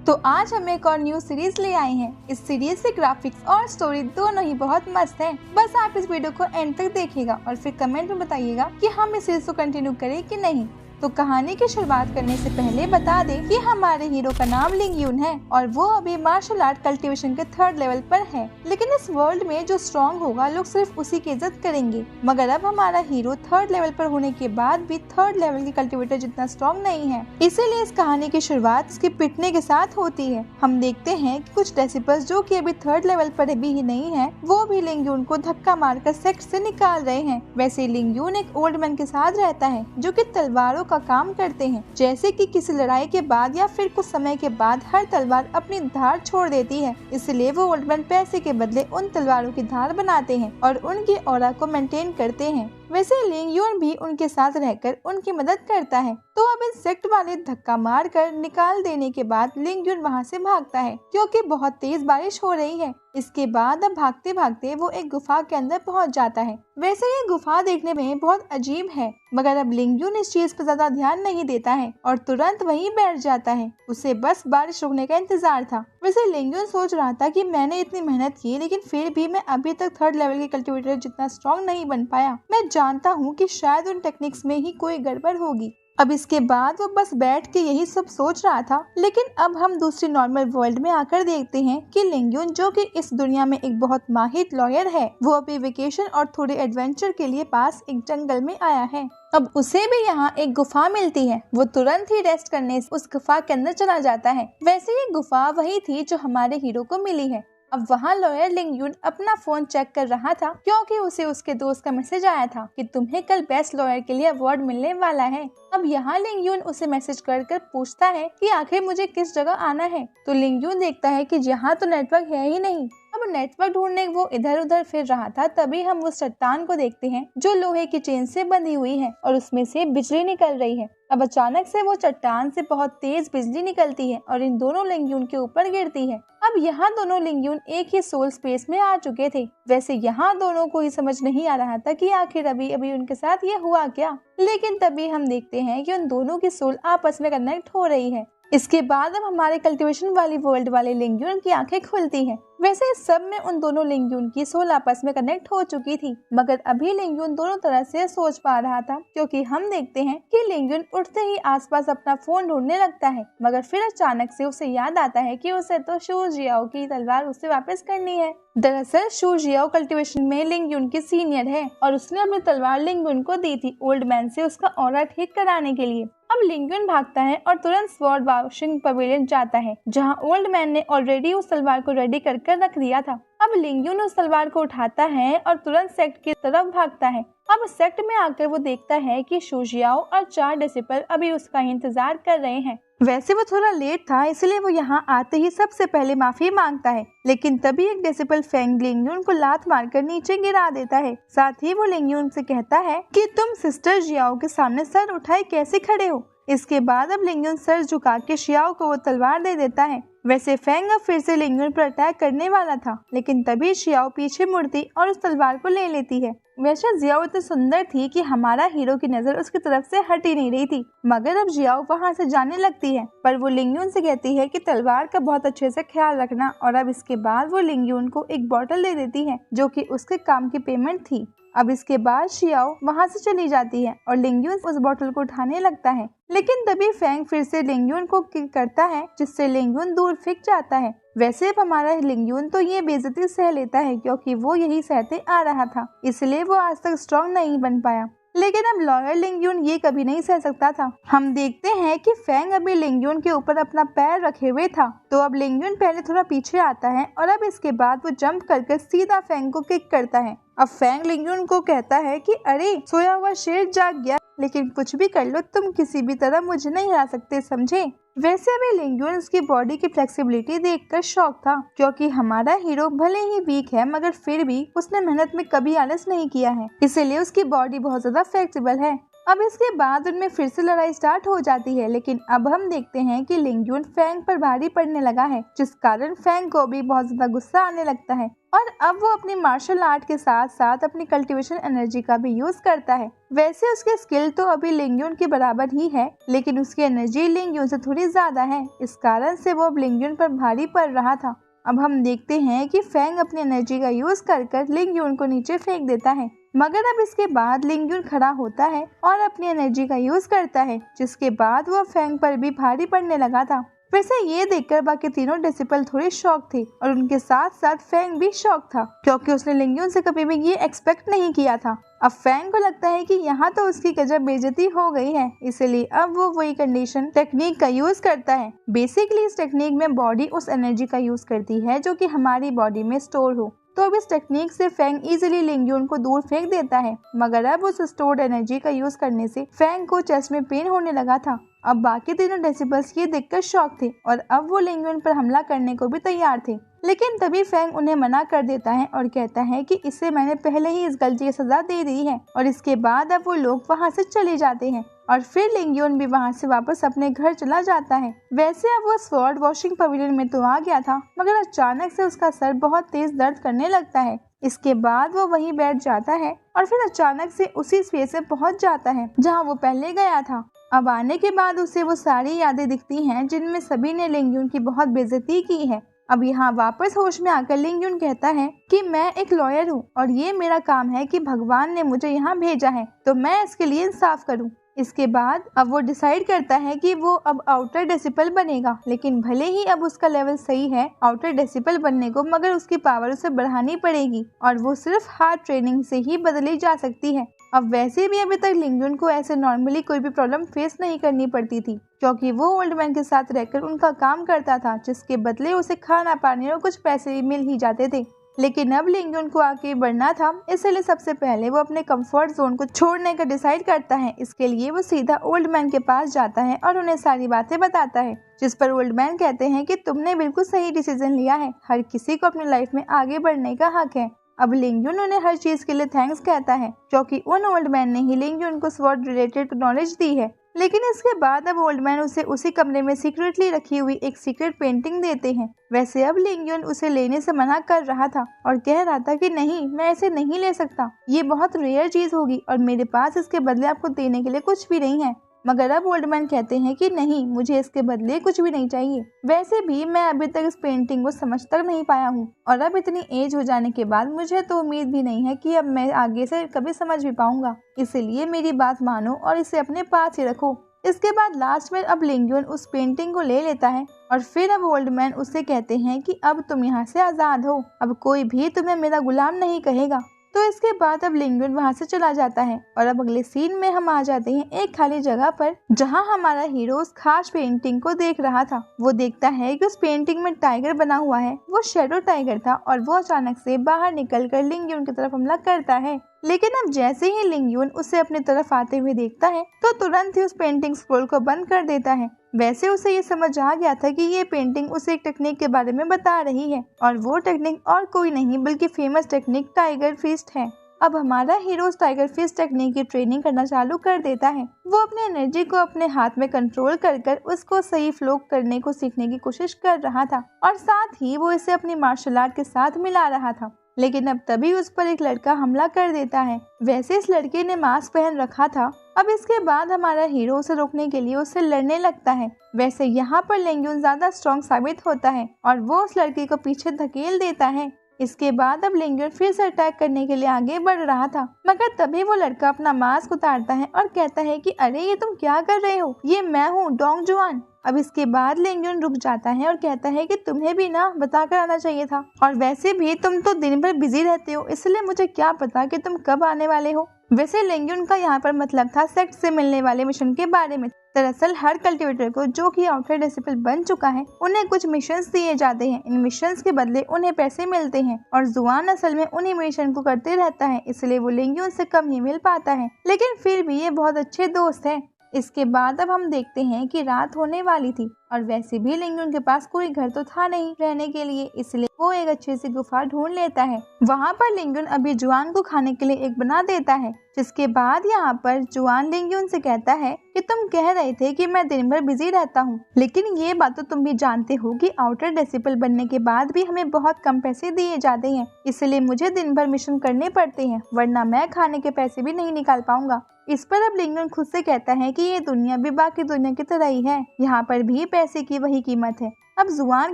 तो आज हम एक और न्यू सीरीज ले आए हैं। इस सीरीज से ग्राफिक्स और स्टोरी दोनों ही बहुत मस्त हैं। बस आप इस वीडियो को एंड तक देखिएगा और फिर कमेंट में बताइएगा कि हम इस सीरीज को कंटिन्यू करें कि नहीं। तो कहानी की शुरुआत करने से पहले बता दें कि हमारे हीरो का नाम लिंग यून है और वो अभी मार्शल आर्ट कल्टीवेशन के 3rd लेवल पर है। लेकिन इस वर्ल्ड में जो स्ट्रॉन्ग होगा लोग सिर्फ उसी की इज्जत करेंगे। मगर अब हमारा हीरो 3rd लेवल पर होने के बाद भी 3rd लेवल के कल्टीवेटर जितना स्ट्रॉन्ग नहीं है। इसीलिए इस कहानी की शुरुआत इसके पिटने के साथ होती है। हम देखते हैं कि कुछ डेसिपर्स जो कि अभी 3rd लेवल पर भी ही नहीं है, वो भी लिंग यून को धक्का मारकर सेक्ट से निकाल रहे हैं। वैसे लिंग यून एक ओल्ड मैन के साथ रहता है जो कि तलवारों का काम करते हैं। जैसे कि किसी लड़ाई के बाद या फिर कुछ समय के बाद हर तलवार अपनी धार छोड़ देती है, इसलिए वो ओल्ड मैन पैसे के बदले उन तलवारों की धार बनाते हैं और उनकी ऑरा को मेंटेन करते हैं। वैसे लिंग यून भी उनके साथ रहकर उनकी मदद करता है। तो अब इस सेक्ट वाले धक्का मार कर निकाल देने के बाद लिंग यून वहाँ से भागता है क्योंकि बहुत तेज बारिश हो रही है। इसके बाद अब भागते भागते वो एक गुफा के अंदर पहुँच जाता है। वैसे ये गुफा देखने में बहुत अजीब है, मगर अब लिंग यून इस चीज पर ज्यादा ध्यान नहीं देता है और तुरंत वहीं बैठ जाता है। उसे बस बारिश रुकने का इंतजार था। वैसे लिंग यून सोच रहा था कि मैंने इतनी मेहनत की लेकिन फिर भी मैं अभी तक 3rd लेवल के कल्टीवेटर जितना स्ट्रॉन्ग नहीं बन पाया। मैं जानता हूँ कि शायद उन टेक्निक्स में ही कोई गड़बड़ होगी। अब इसके बाद वो बस बैठ के यही सब सोच रहा था। लेकिन अब हम दूसरी नॉर्मल वर्ल्ड में आकर देखते हैं कि लिंग यून जो कि इस दुनिया में एक बहुत माहिर लॉयर है, वो अभी वेकेशन और थोड़े एडवेंचर के लिए पास एक जंगल में आया है। अब उसे भी यहाँ एक गुफा मिलती है। वो तुरंत ही रेस्ट करने उस गुफा के अंदर चला जाता है। वैसे ये गुफा वही थी जो हमारे हीरो को मिली है। अब वहाँ लॉयर लिंग यून अपना फोन चेक कर रहा था क्योंकि उसे उसके दोस्त का मैसेज आया था कि तुम्हें कल बेस्ट लॉयर के लिए अवार्ड मिलने वाला है। अब यहाँ लिंग यून उसे मैसेज कर पूछता है कि आखिर मुझे किस जगह आना है। तो लिंग यून देखता है कि यहाँ तो नेटवर्क है ही नहीं। अब नेटवर्क ढूंढने वो इधर उधर फिर रहा था, तभी हम उस चट्टान को देखते हैं जो लोहे की चेन से बंधी हुई है और उसमें से बिजली निकल रही है। अब अचानक से वो चट्टान से बहुत तेज बिजली निकलती है और इन दोनों लिंग यून के ऊपर गिरती है। अब यहाँ दोनों लिंग यून एक ही सोल स्पेस में आ चुके थे। वैसे यहाँ दोनों को ही समझ नहीं आ रहा था कि आखिर अभी अभी उनके साथ ये हुआ क्या। लेकिन तभी हम देखते हैं कि उन दोनों की सोल आपस में कनेक्ट हो रही है। इसके बाद अब हमारे कल्टीवेशन वाली वर्ल्ड वाले लिंग यून की आंखें खुलती हैं। वैसे इस सब में उन दोनों लिंग यून की सोल आपस में कनेक्ट हो चुकी थी, मगर अभी लिंग यून दोनों तरह से सोच पा रहा था क्योंकि हम देखते हैं कि लिंग यून उठते ही आसपास अपना फोन ढूंढने लगता है, मगर फिर अचानक से उसे याद आता है कि उसे तो शू जियाओ की तलवार उसे वापस करनी है। दरअसल शू जियाओ कल्टीवेशन में लिंग यून की सीनियर है और उसने अपनी तलवार लिंग यून को दी थी ओल्ड मैन से उसका ऑरा ठीक कराने के लिए। अब लिंग यून भागता है और तुरंत स्वॉर्ड वॉशिंग पवेलियन जाता है जहां ओल्ड मैन ने ऑलरेडी उस तलवार को रेडी कर रख दिया था। अब लिंग यून उस तलवार को उठाता है और तुरंत सेक्ट की तरफ भागता है। अब सेक्ट में आकर वो देखता है कि शू जियाओ और 4 डेसिपल अभी उसका इंतजार कर रहे हैं। वैसे वो थोड़ा लेट था, इसलिए वो यहाँ आते ही सबसे पहले माफी मांगता है, लेकिन तभी एक डेसिपल फेंग लिंग यून को लात मारकर नीचे गिरा देता है। साथ ही वो लिंग यून से कहता है कि तुम सिस्टर जियाओ के सामने सर उठाए कैसे खड़े हो। इसके बाद अब लिंग यून सर झुका के जियाओ को वो तलवार दे देता है। वैसे फेंग अब फिर से लिंग यून पर अटैक करने वाला था, लेकिन तभी जियाओ पीछे मुड़ती और उस तलवार को ले लेती है। वैसे जियाओ इतनी सुंदर थी कि हमारा हीरो की नजर उसकी तरफ से हट ही नहीं रही थी, मगर अब जियाओ वहाँ से जाने लगती है, पर वो लिंग यून से कहती है कि तलवार का बहुत अच्छे से ख्याल रखना। और अब इसके बाद वो लिंग यून को एक बोतल दे देती है जो कि उसके काम की पेमेंट थी। अब इसके बाद जियाओ वहाँ से चली जाती है और लिंग यून उस बोतल को उठाने लगता है, लेकिन तभी फेंग फिर से लिंग यून को किक करता है जिससे लिंग यून दूर फेंक जाता है। वैसे अब हमारा लिंग यून तो ये बेइज्जती सह लेता है क्योंकि वो यही सहते आ रहा था, इसलिए वो आज तक स्ट्रॉन्ग नहीं बन पाया। लेकिन अब लॉयर लिंग यून ये कभी नहीं सह सकता था। हम देखते हैं कि फेंग अभी लिंग यून के ऊपर अपना पैर रखे हुए था, तो अब लिंग यून पहले थोड़ा पीछे आता है और अब इसके बाद वो जंप करके सीधा फेंग को किक करता है। अब फेंग लिंग यून को कहता है कि अरे सोया हुआ शेर जाग गया, लेकिन कुछ भी कर लो तुम किसी भी तरह मुझे नहीं हरा सकते, समझे। वैसे अभी लिंग यून उसकी बॉडी की फ्लेक्सिबिलिटी देखकर शॉक था क्योंकि हमारा हीरो भले ही वीक है मगर फिर भी उसने मेहनत में कभी आलस नहीं किया है, इसीलिए उसकी बॉडी बहुत ज्यादा फ्लेक्सिबल है। अब इसके बाद उनमें फिर से लड़ाई स्टार्ट हो जाती है, लेकिन अब हम देखते हैं कि लिंग युन फैंग पर भारी पड़ने लगा है, जिस कारण फैंग को भी बहुत ज्यादा गुस्सा आने लगता है और अब वो अपनी मार्शल आर्ट के साथ साथ अपनी कल्टीवेशन एनर्जी का भी यूज करता है। वैसे उसके स्किल तो अभी लिंग युन के बराबर ही है, लेकिन उसकी एनर्जी लिंग युन से थोड़ी ज्यादा है, इस कारण से वो अब लिंग युन पर भारी पड़ रहा था। अब हम देखते हैं कि फैंग अपनी एनर्जी का यूज कर लिंग युन को नीचे फेंक देता है, मगर अब इसके बाद लिंग युन खड़ा होता है और अपनी एनर्जी का यूज करता है, जिसके बाद वो फैंग पर भी भारी पड़ने लगा था। वैसे ये देखकर बाकी तीनों डिसिपल थोड़ी शॉक थे और उनके साथ साथ फैंग भी शॉक था, क्योंकि उसने लिंग युन से कभी भी ये एक्सपेक्ट नहीं किया था। अब फैंग को लगता है कि यहाँ तो उसकी गजब बेइज्जती हो गई है, इसलिए अब वो वही कंडीशन टेक्निक का यूज करता है। बेसिकली इस टेक्निक में बॉडी उस एनर्जी का यूज करती है जो कि हमारी बॉडी में स्टोर हो। तो अब इस टेक्निक से फैंग इजीली लिंग युन को दूर फेंक देता है, मगर अब उस स्टोर्ड एनर्जी का यूज करने से फैंग को चेस्ट में पेन होने लगा था। अब बाकी तीनों डेसिबल्स ये देखकर शॉक थे और अब वो लिंग युन पर हमला करने को भी तैयार थे, लेकिन तभी फैंग उन्हें मना कर देता है और कहता है कि इसे मैंने पहले ही इस गलती की सजा दे दी है। और इसके बाद अब वो लोग वहाँ से चले जाते हैं और फिर लिंग युन भी वहाँ से वापस अपने घर चला जाता है। वैसे अब वो स्वॉर्ड वॉशिंग पवेलियन में तो आ गया था, मगर अचानक से उसका सर बहुत तेज दर्द करने लगता है। इसके बाद वो वहीं बैठ जाता है और फिर अचानक से उसी स्पेस में पहुंच जाता है जहां वो पहले गया था। अब आने के बाद उसे वो सारी यादें दिखती हैं जिनमें सभी ने लिंग युन की बहुत बेइज्जती की है। अब यहाँ वापस होश में आकर लिंग युन कहता है कि मैं एक लॉयर हूँ और ये मेरा काम है कि भगवान ने मुझे यहाँ भेजा है, तो मैं इसके लिए इंसाफ करूँ। इसके बाद अब वो डिसाइड करता है कि वो अब आउटर डेसिबल बनेगा, लेकिन भले ही अब उसका लेवल सही है आउटर डेसिबल बनने को, मगर उसकी पावर उसे बढ़ानी पड़ेगी और वो सिर्फ हार्ड ट्रेनिंग से ही बदली जा सकती है। अब वैसे भी अभी तक लिंग युन को ऐसे नॉर्मली कोई भी प्रॉब्लम फेस नहीं करनी पड़ती थी, क्योंकि वो ओल्ड मैन के साथ रहकर उनका काम करता था, जिसके बदले उसे खाना पानी और कुछ पैसे भी मिल ही जाते थे। लेकिन अब लिंग युन को आगे बढ़ना था, इसलिए सबसे पहले वो अपने कंफर्ट जोन को छोड़ने का डिसाइड करता है। इसके लिए वो सीधा ओल्ड मैन के पास जाता है और उन्हें सारी बातें बताता है, जिस पर ओल्ड मैन कहते हैं कि तुमने बिल्कुल सही डिसीजन लिया है, हर किसी को अपनी लाइफ में आगे बढ़ने का हक है। अब लिंग युन उन्हें हर चीज के लिए थैंक्स कहता है, क्योंकि उन ओल्ड मैन ने ही लिंग युन को स्वॉर्ड रिलेटेड नॉलेज दी है। लेकिन इसके बाद अब ओल्ड मैन उसे उसी कमरे में सीक्रेटली रखी हुई एक सीक्रेट पेंटिंग देते हैं। वैसे अब लिंग युन उसे लेने से मना कर रहा था और कह रहा था कि नहीं, मैं इसे नहीं ले सकता, ये बहुत रेयर चीज होगी और मेरे पास इसके बदले आपको देने के लिए कुछ भी नहीं है। मगर अब ओल्ड मैन कहते हैं कि नहीं, मुझे इसके बदले कुछ भी नहीं चाहिए। वैसे भी मैं अभी तक इस पेंटिंग को समझ तक नहीं पाया हूँ और अब इतनी एज हो जाने के बाद मुझे तो उम्मीद भी नहीं है कि अब मैं आगे से कभी समझ भी पाऊंगा, इसलिए मेरी बात मानो और इसे अपने पास ही रखो। इसके बाद लास्ट में अब लिंग युन उस पेंटिंग को ले लेता है और फिर अब ओल्ड मैन उससे कहते हैं कि अब तुम यहाँ से आजाद हो, अब कोई भी तुम्हें मेरा गुलाम नहीं कहेगा। तो इसके बाद अब लिंग युन वहाँ से चला जाता है और अब अगले सीन में हम आ जाते हैं एक खाली जगह पर, जहाँ हमारा हीरो उस खास पेंटिंग को देख रहा था। वो देखता है कि उस पेंटिंग में टाइगर बना हुआ है, वो शेडो टाइगर था और वो अचानक से बाहर निकलकर लिंग युन की तरफ हमला करता है। लेकिन अब जैसे ही लिंग युन उसे अपनी तरफ आते हुए देखता है तो तुरंत ही उस पेंटिंग स्क्रोल को बंद कर देता है। वैसे उसे ये समझ आ गया था कि ये पेंटिंग उसे एक टेक्निक के बारे में बता रही है और वो टेक्निक और कोई नहीं बल्कि फेमस टेक्निक टाइगर फिस्ट है। अब हमारा हीरो टाइगर फिस्ट टेक्निक की ट्रेनिंग करना चालू कर देता है। वो अपनी एनर्जी को अपने हाथ में कंट्रोल कर उसको सही फ्लो करने को सीखने की कोशिश कर रहा था और साथ ही वो इसे अपनी मार्शल आर्ट के साथ मिला रहा था। लेकिन अब तभी उस पर एक लड़का हमला कर देता है। वैसे इस लड़के ने मास्क पहन रखा था। अब इसके बाद हमारा हीरो उसे रोकने के लिए उससे लड़ने लगता है। वैसे यहाँ पर लिंग युन ज्यादा स्ट्रॉन्ग साबित होता है और वो उस लड़के को पीछे धकेल देता है। इसके बाद अब लिंग युन फिर से अटैक करने के लिए आगे बढ़ रहा था, मगर तभी वो लड़का अपना मास्क उतारता है और कहता है कि अरे ये तुम क्या कर रहे हो, ये मैं हूँ डोंग जुआन। अब इसके बाद लिंग युन रुक जाता है और कहता है कि तुम्हें भी ना बता कर आना चाहिए था, और वैसे भी तुम तो दिन भर बिजी रहते हो, इसलिए मुझे क्या पता कि तुम कब आने वाले हो। वैसे लिंग युन का यहाँ पर मतलब था सेक्ट से मिलने वाले मिशन के बारे में। दरअसल हर कल्टीवेटर को जो कि आउटर डेसिबल बन चुका है उन्हें कुछ मिशंस दिए जाते हैं। इन मिशंस के बदले उन्हें पैसे मिलते हैं और जुआन असल में उन्हीं मिशन को करते रहता है, इसलिए वो लिंग युन से कम ही मिल पाता है, लेकिन फिर भी ये बहुत अच्छे दोस्त हैं। इसके बाद अब हम देखते हैं कि रात होने वाली थी और वैसे भी लिंगुन के पास कोई घर तो था नहीं रहने के लिए, इसलिए वो एक अच्छी सी गुफा ढूंढ लेता है। वहाँ पर लिंगुन अभी जुआन को खाने के लिए एक बना देता है, जिसके बाद यहाँ पर जुआन लिंगुन से कहता है कि तुम कह रहे थे कि मैं दिन भर बिजी रहता हूँ, लेकिन ये बात तो तुम भी जानते हो कि आउटर डिसिपल बनने के बाद भी हमें बहुत कम पैसे दिए जाते हैं, इसलिए मुझे दिन भर मिशन करने पड़ते हैं, वरना मैं खाने के पैसे भी नहीं निकाल पाऊंगा। इस पर अब लिंगुन खुद से कहता है कि ये दुनिया भी बाकी दुनिया की तरह ही है, यहाँ पर भी पैसे की वही कीमत है। अब जुआन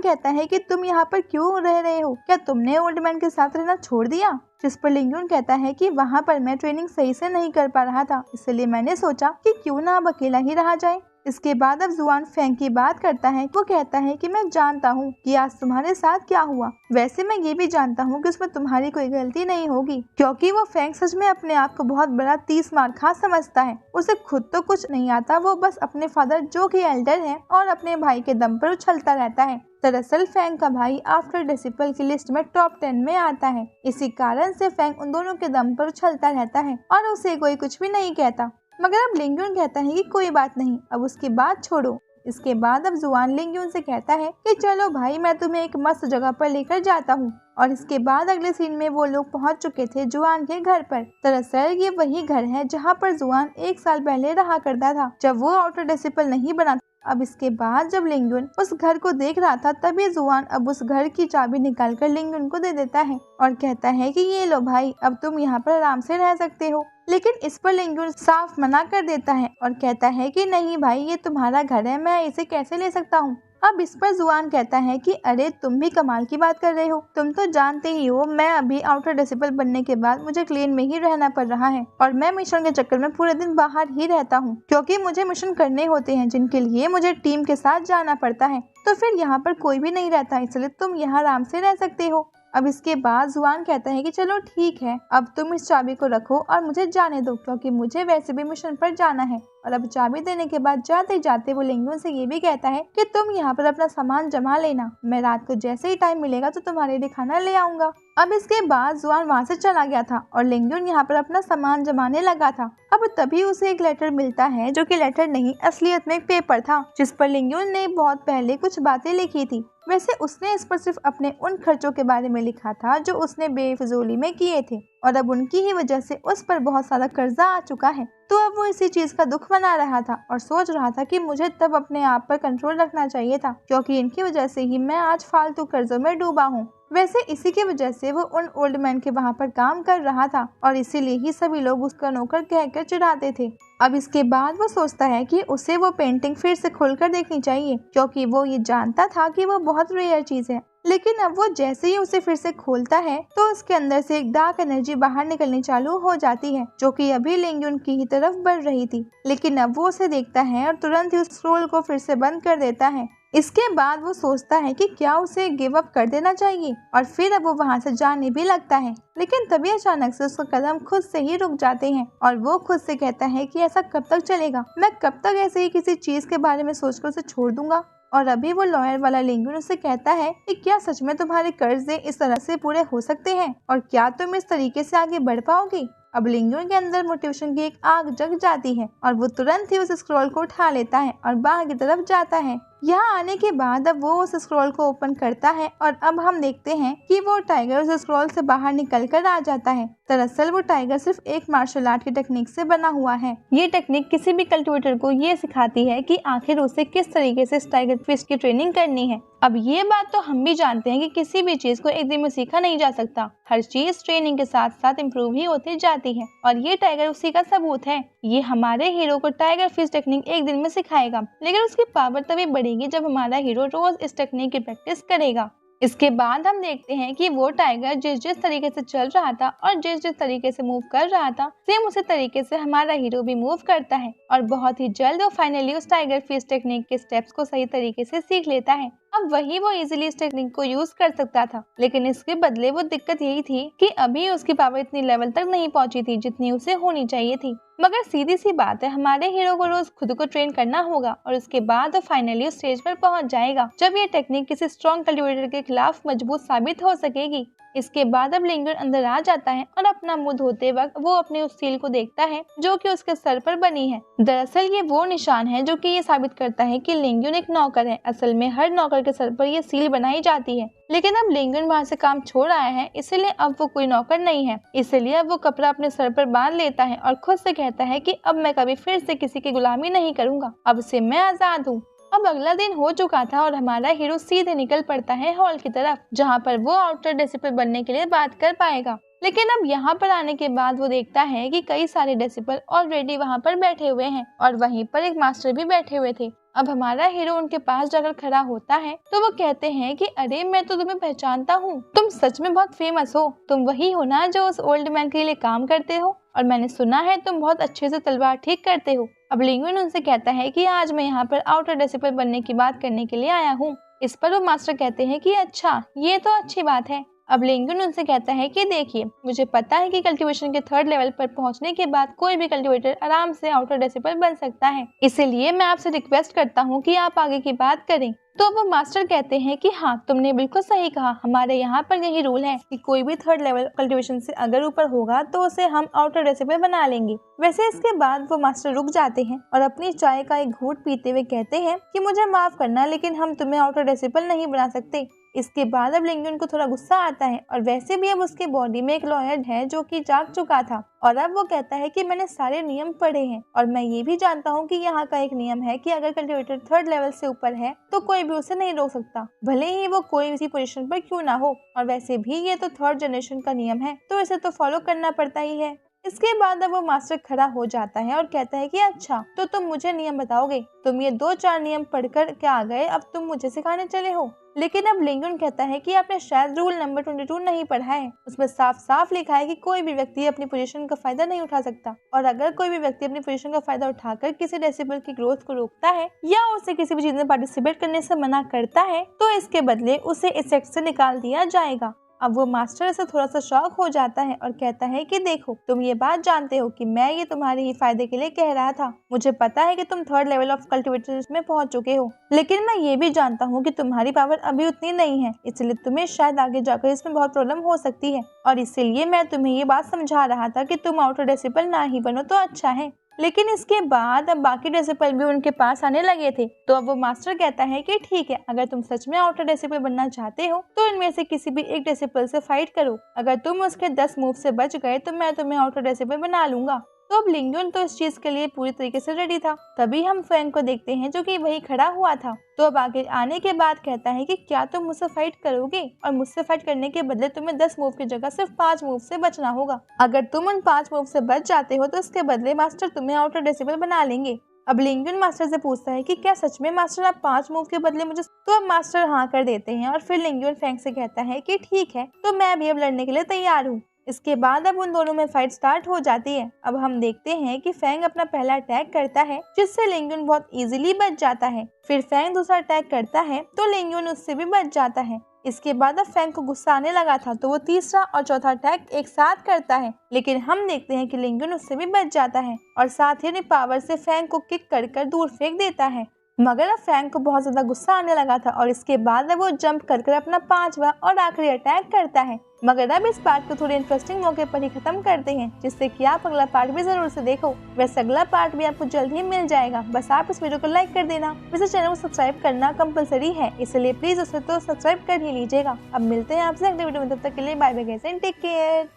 कहता है कि तुम यहाँ पर क्यों रह रहे हो, क्या तुमने ओल्ड मैन के साथ रहना छोड़ दिया? जिस पर लिंगुन कहता है कि वहाँ पर मैं ट्रेनिंग सही से नहीं कर पा रहा था, इसलिए मैंने सोचा कि क्यों ना अब अकेला ही रहा जाए। इसके बाद अब जुआन फैंग की बात करता है। वो कहता है कि मैं जानता हूँ कि आज तुम्हारे साथ क्या हुआ, वैसे मैं ये भी जानता हूँ कि उसमें तुम्हारी कोई गलती नहीं होगी, क्योंकि वो फैंग सच में अपने आप को बहुत बड़ा 30 मार खा समझता है। उसे खुद तो कुछ नहीं आता, वो बस अपने फादर जो कि एल्डर है और अपने भाई के दम पर उछलता रहता है। दरअसल फैंग का भाई आफ्टर डिसिपल की लिस्ट में टॉप 10 में आता है, इसी कारण से फैंग उन दोनों के दम पर उछलता रहता है और उसे कोई कुछ भी नहीं कहता। मगर अब लिंगुन कहता है कि कोई बात नहीं, अब उसकी बात छोड़ो। इसके बाद अब जुआन लिंगुन से कहता है कि चलो भाई, मैं तुम्हें एक मस्त जगह पर लेकर जाता हूँ। और इसके बाद अगले सीन में वो लोग पहुंच चुके थे जुआन के घर पर। दरअसल ये वही घर है जहाँ पर जुआन 1 साल पहले रहा करता था, जब वो आउटर डिसिपल नहीं बना। अब इसके बाद जब लिंगुन उस घर को देख रहा था, तभी जुआन अब उस घर की चाबी निकालकर लिंगुन को दे देता है और कहता है कि ये लो भाई, अब तुम यहाँ पर आराम से रह सकते हो। लेकिन इस पर लिंगुन साफ मना कर देता है और कहता है कि नहीं भाई, ये तुम्हारा घर है, मैं इसे कैसे ले सकता हूँ। अब इस पर जुआन कहता है कि अरे तुम भी कमाल की बात कर रहे हो, तुम तो जानते ही हो मैं अभी आउटर डिसिपल बनने के बाद मुझे क्लीन में ही रहना पड़ रहा है और मैं मिशन के चक्कर में पूरे दिन बाहर ही रहता हूँ, क्योंकि मुझे मिशन करने होते हैं जिनके लिए मुझे टीम के साथ जाना पड़ता है। तो फिर यहाँ पर कोई भी नहीं रहता, इसलिए तुम यहाँ आराम से रह सकते हो। अब इसके बाद जुआन कहता है कि चलो ठीक है, अब तुम इस चाबी को रखो और मुझे जाने दो, क्योंकि मुझे वैसे भी मिशन पर जाना है। और अब चाबी देने के बाद जाते जाते वो लिंगुन से ये भी कहता है कि तुम यहाँ पर अपना सामान जमा लेना, मैं रात को जैसे ही टाइम मिलेगा तो तुम्हारे लिए खाना ले आऊंगा। अब इसके बाद जुआन वहाँ से चला गया था और लिंगुन यहाँ पर अपना सामान जमाने लगा था। अब तभी उसे एक लेटर मिलता है, जो कि लेटर नहीं असलियत में एक पेपर था, जिस पर लिंगुन ने बहुत पहले कुछ बातें लिखी थी। वैसे उसने इस पर सिर्फ अपने उन खर्चों के बारे में लिखा था जो उसने बेफिजूली में किए थे, और अब उनकी ही वजह से उस पर बहुत सारा कर्जा आ चुका है। तो अब वो इसी चीज का दुख मना रहा था और सोच रहा था कि मुझे तब अपने आप पर कंट्रोल रखना चाहिए था, क्योंकि इनकी वजह से ही मैं आज फालतू कर्जों में डूबा हूँ। वैसे इसी की वजह से वो उन ओल्ड मैन के वहाँ पर काम कर रहा था और इसीलिए ही सभी लोग उसका नौकर कहकर चिढ़ाते थे। अब इसके बाद वो सोचता है कि उसे वो पेंटिंग फिर से खोलकर देखनी चाहिए, क्योंकि वो ये जानता था कि वो बहुत रेयर चीज है। लेकिन अब वो जैसे ही उसे फिर से खोलता है तो उसके अंदर से एक डार्क एनर्जी बाहर निकलनी चालू हो जाती है, जो कि अभी लिंगुन की ही तरफ बढ़ रही थी। लेकिन अब वो उसे देखता है और तुरंत ही उस स्क्रोल को फिर से बंद कर देता है। इसके बाद वो सोचता है कि क्या उसे गिव अप कर देना चाहिए, और फिर अब वो वहाँ से जाने भी लगता है। लेकिन तभी अचानक से उसका कदम खुद से ही रुक जाते हैं और वो खुद से कहता है कि ऐसा कब तक चलेगा, मैं कब तक ऐसे ही किसी चीज के बारे में सोचकर उसे छोड़ दूंगा। और अभी वो लॉयर वाला लिंगुन उससे कहता है कि क्या सच में तुम्हारे कर्जे इस तरह से पूरे हो सकते हैं, और क्या तुम इस तरीके से आगे बढ़ पाओगी। अब लिंगुन के अंदर मोटिवेशन की एक आग जग जाती है और वो तुरंत ही उस स्क्रॉल को उठा लेता है और बाहर की तरफ जाता है। यहाँ आने के बाद अब वो उस स्क्रॉल को ओपन करता है और अब हम देखते हैं कि वो टाइगर उस स्क्रॉल से बाहर निकल कर आ जाता है। दरअसल वो टाइगर सिर्फ एक मार्शल आर्ट की टेक्निक से बना हुआ है। ये टेक्निक किसी भी कल्टिवेटर को ये सिखाती है कि आखिर उसे किस तरीके से टाइगर फिश की ट्रेनिंग करनी है। अब ये बात तो हम भी जानते हैं कि किसी भी चीज को एक दिन में सीखा नहीं जा सकता, हर चीज ट्रेनिंग के साथ साथ इम्प्रूव ही होती जाती है, और ये टाइगर उसी का सबूत है। ये हमारे हीरो को टाइगर फिश टेक्निक एक दिन में सिखाएगा, लेकिन उसकी पावर तभी बढ़ेगी जब हमारा हीरो रोज इस टेक्निक की प्रैक्टिस करेगा। इसके बाद हम देखते हैं कि वो टाइगर जिस तरीके से चल रहा था और जिस तरीके से मूव कर रहा था, सेम उसी तरीके से हमारा हीरो भी मूव करता है, और बहुत ही जल्द वो फाइनली उस टाइगर फिश टेक्निक के स्टेप्स को सही तरीके से सीख लेता है। अब वही वो इजीली इस टेक्निक को यूज कर सकता था, लेकिन इसके बदले वो दिक्कत यही थी कि अभी उसकी पावर इतनी लेवल तक नहीं पहुंची थी जितनी उसे होनी चाहिए थी। मगर सीधी सी बात है, हमारे हीरो को रोज खुद को ट्रेन करना होगा और उसके बाद वो फाइनली उस स्टेज पर पहुंच जाएगा जब ये टेक्निक किसी स्ट्रॉन्ग कल्टीवेटर के खिलाफ मजबूत साबित हो सकेगी। इसके बाद अब लिंगन अंदर आ जाता है और अपना मुंह धोते वक्त वो अपने उस सील को देखता है जो कि उसके सर पर बनी है। दरअसल ये वो निशान है जो कि ये साबित करता है कि लिंगन एक नौकर है। असल में हर नौकर के सर पर ये सील बनाई जाती है, लेकिन अब लिंगन वहाँ से काम छोड़ आया है, इसलिए अब वो कोई नौकर नहीं है। इसलिए अब वो कपड़ा अपने सर पर बांध लेता है और खुद से कहता है कि अब मैं कभी फिर से किसी की गुलामी नहीं करूंगा, अब से मैं आजाद हूँ। अब अगला दिन हो चुका था और हमारा हीरो सीधे निकल पड़ता है हॉल की तरफ, जहाँ पर वो आउटर डेसिबल बनने के लिए बात कर पाएगा। लेकिन अब यहाँ पर आने के बाद वो देखता है कि कई सारे डेसिबल ऑलरेडी वहाँ पर बैठे हुए हैं और वहीं पर एक मास्टर भी बैठे हुए थे। अब हमारा हीरो उनके पास जाकर खड़ा होता है तो वो कहते हैं कि अरे मैं तो तुम्हें पहचानता हूँ, तुम सच में बहुत फेमस हो, तुम वही हो ना जो उस ओल्ड मैन के लिए काम करते हो, और मैंने सुना है तुम बहुत अच्छे से तलवार ठीक करते हो। अब लिंगन उनसे कहता है कि आज मैं यहाँ पर आउटर डेसिबल बनने की बात करने के लिए आया हूँ। इस पर वो मास्टर कहते हैं कि अच्छा, ये तो अच्छी बात है। अब लिंगन उनसे कहता है कि देखिए, मुझे पता है कि कल्टीवेशन के 3rd लेवल पर पहुंचने के बाद कोई भी कल्टीवेटर आराम से आउटर डेसिबल बन सकता है, इसीलिए मैं आपसे रिक्वेस्ट करता हूं कि आप आगे की बात करें। तो वो मास्टर कहते हैं कि हाँ, तुमने बिल्कुल सही कहा, हमारे यहाँ पर यही रूल है कि कोई भी 3rd लेवल कल्टीवेशन से अगर ऊपर होगा तो उसे हम आउटर डेसिबल बना लेंगे। वैसे इसके बाद वो मास्टर रुक जाते हैं और अपनी चाय का एक घूंट पीते हुए कहते हैं कि मुझे माफ करना, लेकिन हम तुम्हें आउटर डेसिबल नहीं बना सकते। इसके बाद अब लिंगन को थोड़ा गुस्सा आता है और वैसे भी अब उसके बॉडी में एक लॉयर है जो कि जाग चुका था, और अब वो कहता है कि मैंने सारे नियम पढ़े हैं और मैं ये भी जानता हूँ कि यहाँ का एक नियम है कि अगर कल्टीवेटर 3rd लेवल से ऊपर है तो कोई भी उसे नहीं रोक सकता, भले ही वो कोई इसी पोजीशन पर क्यों ना हो, और वैसे भी ये तो 3rd जनरेशन का नियम है तो इसे तो फॉलो करना पड़ता ही है। इसके बाद अब वो मास्टर खड़ा हो जाता है और कहता है कि अच्छा, तो तुम मुझे नियम बताओगे, तुम ये 2-4 नियम पढ़कर क्या आ गए, अब तुम मुझे सिखाने चले हो। लेकिन अब लिंगन कहता है कि आपने शायद रूल नंबर 22 नहीं पढ़ा है, उसमें साफ साफ लिखा है कि कोई भी व्यक्ति अपनी पोजीशन का फायदा नहीं उठा सकता, और अगर कोई भी व्यक्ति अपनी पोजीशन का फायदा उठाकर किसी डेसिबल की ग्रोथ को रोकता है या उसे किसी भी चीज में पार्टिसिपेट करने से मना करता है तो इसके बदले उसे इस सेक्ट से निकाल दिया जाएगा। अब वो मास्टर से थोड़ा सा शॉक हो जाता है और कहता है कि देखो, तुम ये बात जानते हो कि मैं ये तुम्हारे ही फायदे के लिए कह रहा था, मुझे पता है कि तुम 3rd लेवल ऑफ कल्टीवेटर में पहुंच चुके हो, लेकिन मैं ये भी जानता हूँ कि तुम्हारी पावर अभी उतनी नहीं है, इसलिए तुम्हें शायद आगे जाकर इसमें बहुत प्रॉब्लम हो सकती है, और इसीलिए मैं तुम्हें ये बात समझा रहा था कि तुम आउटर डेसिबल ना ही बनो तो अच्छा है। लेकिन इसके बाद अब बाकी डेसिबल भी उनके पास आने लगे थे, तो अब वो मास्टर कहता है कि ठीक है, अगर तुम सच में आउटर डेसिबल बनना चाहते हो तो इनमें से किसी भी एक डेसिबल से फाइट करो, अगर तुम उसके 10 मूव से बच गए तो मैं तुम्हें आउटर डेसिबल बना लूंगा। तो अब लिंगन तो इस चीज के लिए पूरी तरीके से रेडी था। तभी हम फैंग को देखते हैं जो कि वही खड़ा हुआ था। तो अब आगे आने के बाद कहता है कि क्या तुम मुझसे फाइट करोगे, और मुझसे फाइट करने के बदले तुम्हें 10 मूव की जगह सिर्फ 5 मूव से बचना होगा। अगर तुम उन 5 मूव से बच जाते हो तो इसके बदले मास्टर तुम्हें आउटर डेसिबल बना लेंगे। अब लिंगन मास्टर से पूछता है कि क्या सच में मास्टर आप 5 मूव के बदले मुझे, तो अब मास्टर हाँ कर देते हैं, और फिर लिंगन फैंग से कहता है कि ठीक है, तो मैं भी अब लड़ने के लिए तैयार हूँ। इसके बाद अब उन दोनों में फाइट स्टार्ट हो जाती है। अब हम देखते हैं कि फैंग अपना पहला अटैक करता है जिससे लिंगन बहुत इजीली बच जाता है। फिर फैंग दूसरा अटैक करता है तो लिंगन उससे भी बच जाता है। इसके बाद अब फैंग को गुस्सा आने लगा था तो वो तीसरा और चौथा अटैक एक साथ करता है, लेकिन हम देखते हैं कि लिंगन उससे भी बच जाता है और साथ ही अपनी पावर से फैंग को किक कर दूर फेंक देता है। मगर अब फैंग को बहुत ज्यादा गुस्सा आने लगा था और इसके बाद अब वो जंप कर अपना 5वां और आखिरी अटैक करता है। मगर अब इस पार्ट को थोड़े इंटरेस्टिंग मौके पर ही खत्म करते हैं, जिससे कि आप अगला पार्ट भी जरूर से देखो। वैसे अगला पार्ट भी आपको जल्द ही मिल जाएगा, बस आप इस वीडियो को लाइक कर देना। वैसे चैनल को सब्सक्राइब करना कंपलसरी है, इसलिए प्लीज उसे तो सब्सक्राइब कर ही लीजिएगा। अब मिलते हैं आपसे अगले वीडियो में, तब तक के लिए bye bye guys and take care.